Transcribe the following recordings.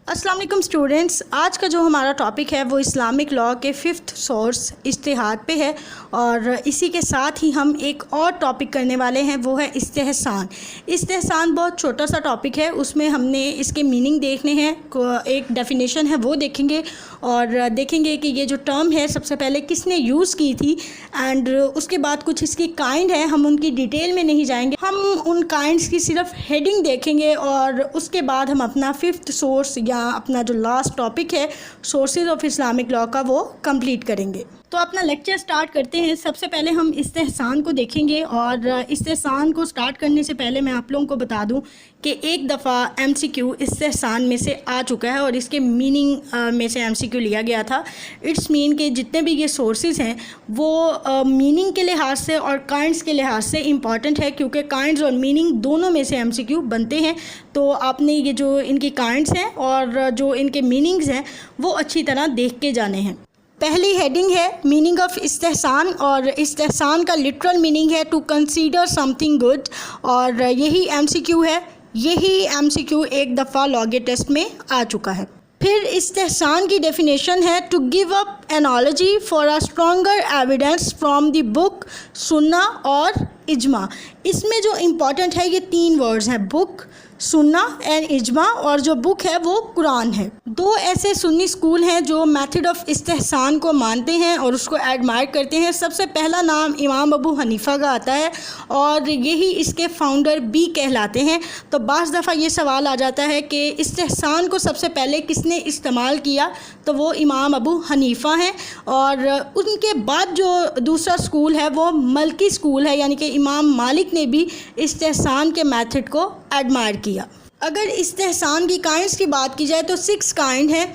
السلام علیکم اسٹوڈنٹس، آج کا جو ہمارا ٹاپک ہے وہ اسلامک لاء کے 5th سورس اجتہاد پہ ہے، اور اسی کے ساتھ ہی ہم ایک اور ٹاپک کرنے والے ہیں، وہ ہے استحسان۔ استحسان بہت چھوٹا سا ٹاپک ہے، اس میں ہم نے اس کے میننگ دیکھنے ہیں، ایک ڈیفینیشن ہے وہ دیکھیں گے، اور دیکھیں گے کہ یہ جو ٹرم ہے سب سے پہلے کس نے یوز کی تھی، اینڈ اس کے بعد کچھ اس کی کائنڈ ہے، ہم ان کی ڈیٹیل میں نہیں جائیں گے، ہم ان کائنڈس کی صرف ہیڈنگ دیکھیں گے، اور اس کے بعد ہم اپنا 5th سورس یا اپنا جو لاسٹ ٹاپک ہے سورسز آف اسلامک لاء کا وہ کمپلیٹ کریں گے۔ تو اپنا لیکچر سٹارٹ کرتے ہیں۔ سب سے پہلے ہم استحسان کو دیکھیں گے، اور استحسان کو سٹارٹ کرنے سے پہلے میں آپ لوگوں کو بتا دوں کہ ایک دفعہ MCQ استحسان میں سے آ چکا ہے، اور اس کے میننگ میں سے MCQ لیا گیا تھا۔ اٹس مین کہ جتنے بھی یہ سورسز ہیں وہ میننگ کے لحاظ سے اور کائنڈس کے لحاظ سے امپورٹنٹ ہے، کیونکہ کائنڈس اور میننگ دونوں میں سے MCQ بنتے ہیں، تو آپ نے یہ جو ان کی کائنڈس ہیں اور جو ان کے میننگز ہیں وہ اچھی طرح دیکھ کے جانے ہیں۔ پہلی ہیڈنگ ہے میننگ آف استحسان، اور استحسان کا لٹرل میننگ ہے to consider something good, اور یہی MCQ ہے، یہی MCQ ایک دفعہ لاء ٹیسٹ میں آ چکا ہے۔ پھر استحسان کی ڈیفینیشن ہے to give up analogy for a stronger evidence from the book, سنہ اور اجماع۔ اس میں جو امپورٹنٹ ہے یہ 3 ورڈز ہیں، بک، سنہ اینڈ اجماع، اور جو بک ہے وہ قرآن ہے۔ 2 ایسے سنی اسکول ہیں جو میتھڈ آف استحسان کو مانتے ہیں اور اس کو ایڈمائر کرتے ہیں۔ سب سے پہلا نام امام ابو حنیفہ کا آتا ہے، اور یہی اس کے فاؤنڈر بھی کہلاتے ہیں۔ تو بعض دفعہ یہ سوال آ جاتا ہے کہ استحسان کو سب سے پہلے کس نے استعمال کیا، تو وہ امام ابو حنیفہ ہیں، اور ان کے بعد جو دوسرا اسکول ہے وہ ملکی اسکول ہے، یعنی کہ امام مالک نے بھی استحسان کے میتھڈ کو ایڈمائر کیا۔ اگر استحسان کی کائنڈس کی بات کی جائے تو 6 کائنڈ ہیں۔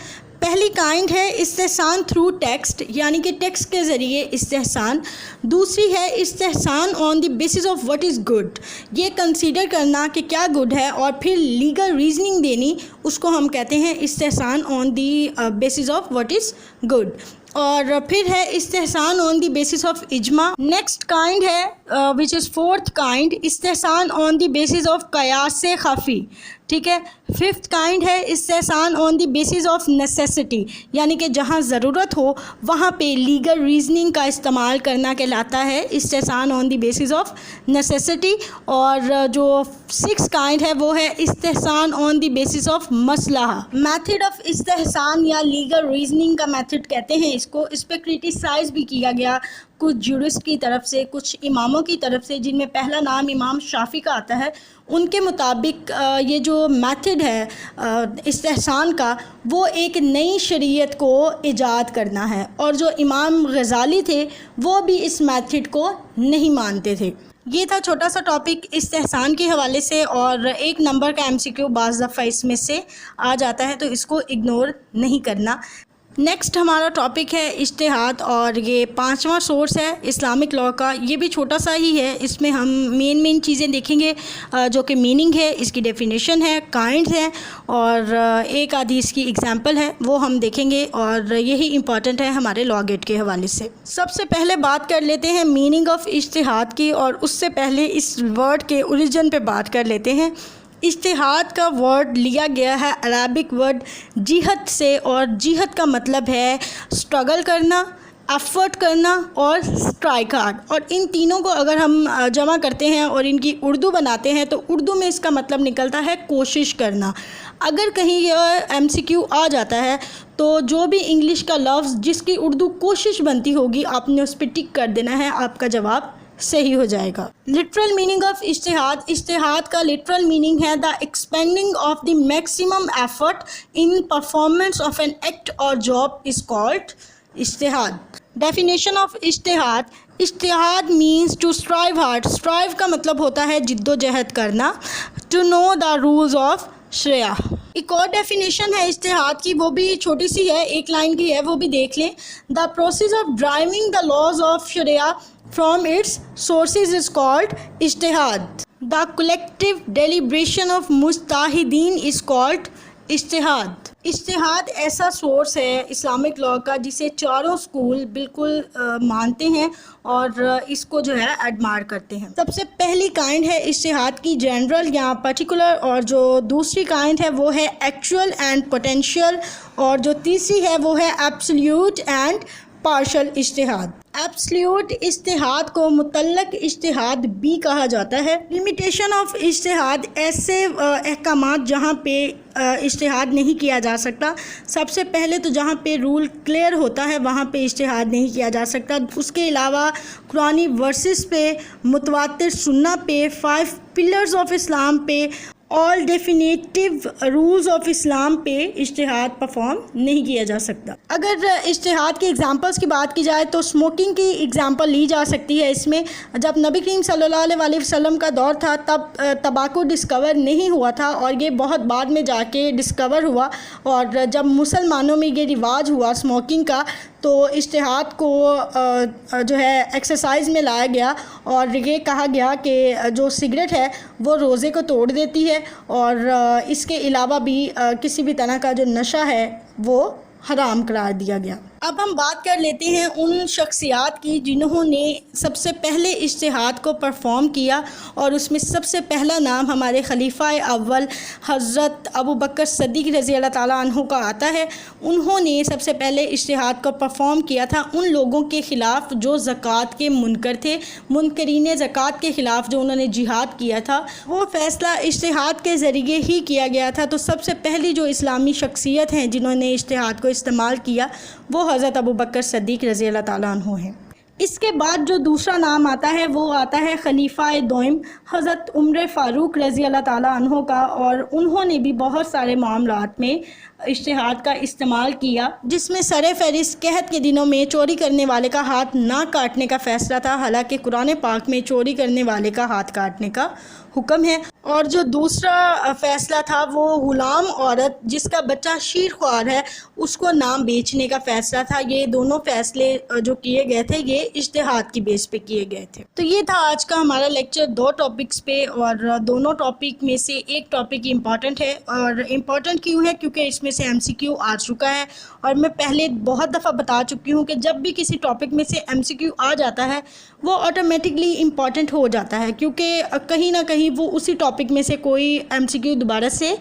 پہلی کائنڈ ہے استحسان تھرو ٹیکسٹ، یعنی کہ ٹیکسٹ کے ذریعے استحسان۔ دوسری ہے استحسان on the basis of what is good, یہ کنسیڈر کرنا کہ کیا گڈ ہے اور پھر لیگل ریزننگ دینی، اس کو ہم کہتے ہیں استحسان on the basis of what is good. اور پھر ہے استحسان آن دی بیسس آف اجماع۔ نیکسٹ کائنڈ ہے وچ از 4th کائنڈ، استحسان آن دی بیسس آف قیاس خفی، ٹھیک ہے۔ 5th کائنڈ ہے استحسان on the basis of necessity, یعنی کہ جہاں ضرورت ہو وہاں پہ لیگل ریزننگ کا استعمال کرنا کہلاتا ہے استحسان on the basis of necessity. اور جو 6th کائنڈ ہے وہ ہے استحسان آن دی بیسس آف مصلحہ۔ میتھڈ آف استحسان یا لیگل ریزننگ کا میتھڈ کہتے ہیں اس پہ کرٹیسائز بھی کیا گیا کچھ جورسٹ کی طرف سے، کچھ اماموں کی طرف سے، جن میں پہلا نام امام شافعی کا آتا ہے۔ ان کے مطابق یہ جو میتھڈ ہے استحسان کا وہ ایک نئی شریعت کو ایجاد کرنا ہے، اور جو امام غزالی تھے وہ بھی اس میتھڈ کو نہیں مانتے تھے۔ یہ تھا چھوٹا سا ٹاپک استحسان کے حوالے سے، اور 1 نمبر کا MCQ بعض دفعہ اس میں سے آ جاتا ہے، تو اس کو اگنور نہیں کرنا۔ نیکسٹ ہمارا ٹاپک ہے اجتہاد، اور یہ 5واں سورس ہے اسلامک لاء کا۔ یہ بھی چھوٹا سا ہی ہے، اس میں ہم مین چیزیں دیکھیں گے، جو کہ میننگ ہے، اس کی ڈیفینیشن ہے، کائنڈز ہیں، اور ایک آدھی اس کی ایگزامپل ہے وہ ہم دیکھیں گے، اور یہی امپورٹنٹ ہے ہمارے لاء گیٹ کے حوالے سے۔ سب سے پہلے بات کر لیتے ہیں میننگ آف اجتہاد کی، اور اس سے پہلے اس ورڈ کے اوریجن پہ بات کر لیتے ہیں۔ اجتہاد کا ورڈ لیا گیا ہے عربک ورڈ جہد سے، اور جہد کا مطلب ہے اسٹرگل کرنا، ایفرٹ کرنا اور اسٹرائک ہارڈ، اور ان تینوں کو اگر ہم جمع کرتے ہیں اور ان کی اردو بناتے ہیں تو اردو میں اس کا مطلب نکلتا ہے کوشش کرنا۔ اگر کہیں یہ MCQ آ جاتا ہے تو جو بھی انگلش کا لفظ جس کی اردو کوشش بنتی ہوگی آپ نے اس پہ ٹک کر دینا ہے، آپ کا جواب صحیح ہو جائے گا۔ لٹرل میننگ آف اجتہاد، اجتہاد کا لٹرل میننگ ہے the expending of the maximum effort in performance of an act اور جاب از کالڈ اجتہاد۔ ڈیفینیشن آف اجتہاد، اجتہاد means to strive hard, strive کا مطلب ہوتا ہے جد و جہد کرنا، to know the rules of شریعہ۔ ایک اور ڈیفینیشن ہے اجتہاد کی، وہ بھی چھوٹی سی ہے، 1 لائن کی ہے، وہ بھی دیکھ لیں۔ The process of driving the laws of شریعہ from its sources is called ijtihad. The collective deliberation of mujtahideen is called ijtihad. اجتہاد ایسا سورس ہے اسلامک لاء کا جسے چاروں سکول بالکل مانتے ہیں اور اس کو جو ہے ایڈمائر کرتے ہیں۔ سب سے پہلی کائنڈ ہے اجتہاد کی جنرل یا پرٹیکولر، اور جو دوسری کائنڈ ہے وہ ہے ایکچوئل اینڈ پوٹینشیل، اور جو تیسری ہے وہ ہے ایبسلیوٹ اینڈ پارشل اجتہاد۔ ایبسلیوٹ اجتہاد کو مطلق اجتہاد بھی کہا جاتا ہے۔ لمیٹیشن آف اجتہاد ایسے احکامات جہاں پہ اجتہاد نہیں کیا جا سکتا۔ سب سے پہلے تو جہاں پہ رول کلیئر ہوتا ہے وہاں پہ اجتہاد نہیں کیا جا سکتا۔ اس کے علاوہ قرآنی ورسز پہ، متواتر سنہ پہ، 5 پلرز آف اسلام پہ، آل ڈیفینیٹیو رولز آف اسلام پہ اجتہاد پرفارم نہیں کیا جا سکتا۔ اگر اجتہاد کی اگزامپلس کی بات کی جائے تو اسموکنگ کی اگزامپل لی جا سکتی ہے۔ اس میں جب نبی کریم صلی اللہ علیہ وسلم کا دور تھا تب تمباکو ڈسکور نہیں ہوا تھا، اور یہ بہت بعد میں جا کے ڈسکور ہوا، اور جب مسلمانوں میں یہ رواج ہوا اسموکنگ کا تو اجتہاد کو جو ہے ایکسرسائز میں لایا گیا، اور یہ کہا گیا کہ جو سگریٹ ہے وہ روزے کو توڑ دیتی ہے، اور اس کے علاوہ بھی کسی بھی طرح کا جو نشہ ہے وہ حرام قرار دیا گیا۔ اب ہم بات کر لیتے ہیں ان شخصیات کی جنہوں نے سب سے پہلے اجتہاد کو پرفارم کیا، اور اس میں سب سے پہلا نام ہمارے خلیفہ اول حضرت ابوبکر صدیق رضی اللہ تعالیٰ عنہ کا آتا ہے۔ انہوں نے سب سے پہلے اجتہاد کو پرفارم کیا تھا ان لوگوں کے خلاف جو زکوٰۃ کے منکر تھے، منکرین زکوٰۃ کے خلاف جو انہوں نے جہاد کیا تھا، وہ فیصلہ اجتہاد کے ذریعے ہی کیا گیا تھا۔ تو سب سے پہلی جو اسلامی شخصیت ہیں جنہوں نے اجتہاد کو استعمال کیا وہ حضرت ابوبکر صدیق رضی اللہ تعالیٰ عنہ ہیں۔ اس کے بعد جو دوسرا نام آتا ہے وہ آتا ہے خلیفہ دوئم حضرت عمر فاروق رضی اللہ تعالیٰ عنہ کا، اور انہوں نے بھی بہت سارے معاملات میں اجتہاد کا استعمال کیا، جس میں سر فہرست قحط کے دنوں میں چوری کرنے والے کا ہاتھ نہ کاٹنے کا فیصلہ تھا، حالانکہ قرآن پاک میں چوری کرنے والے کا ہاتھ کاٹنے کا حکم ہے۔ اور جو دوسرا فیصلہ تھا وہ غلام عورت جس کا بچہ شیر خوار ہے اس کو نام بیچنے کا فیصلہ تھا۔ یہ دونوں فیصلے جو کیے گئے تھے یہ اجتہاد کی بیس پہ کیے گئے تھے۔ تو یہ تھا آج کا ہمارا لیکچر 2 ٹاپکس پہ، اور دونوں ٹاپک میں سے ایک ٹاپک امپورٹنٹ ہے، اور امپورٹنٹ کیوں ہے کیونکہ اس میں سے MCQ آ چکا ہے، اور میں پہلے بہت دفعہ بتا چکی ہوں کہ جب بھی کسی ٹاپک میں سے MCQ آ جاتا ہے وہ آٹومیٹکلی امپورٹنٹ ہو جاتا ہے، کیونکہ کہیں نہ کہیں وہ اسی ٹاپک میں سے کوئی MCQ دوبارہ سے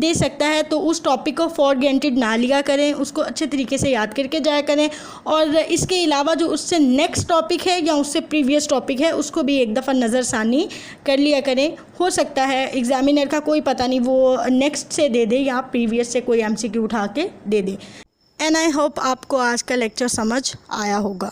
دے سکتا ہے۔ تو اس ٹاپک کو فار گرانٹیڈ نہ لیا کریں، اس کو اچھے طریقے سے یاد کر کے جایا کریں، اور اس کے علاوہ جو اس سے نیکسٹ ٹاپک ہے یا اس سے پریویس ٹاپک ہے اس کو بھی ایک دفعہ نظر ثانی کر لیا کریں۔ ہو سکتا ہے ایگزامینر کا کوئی پتہ نہیں وہ نیکسٹ سے دے دے یا پریویس سے کوئی MCQ اٹھا کے دے دے۔ اینڈ آئی ہوپ آپ کو آج کا لیکچر سمجھ آیا ہوگا۔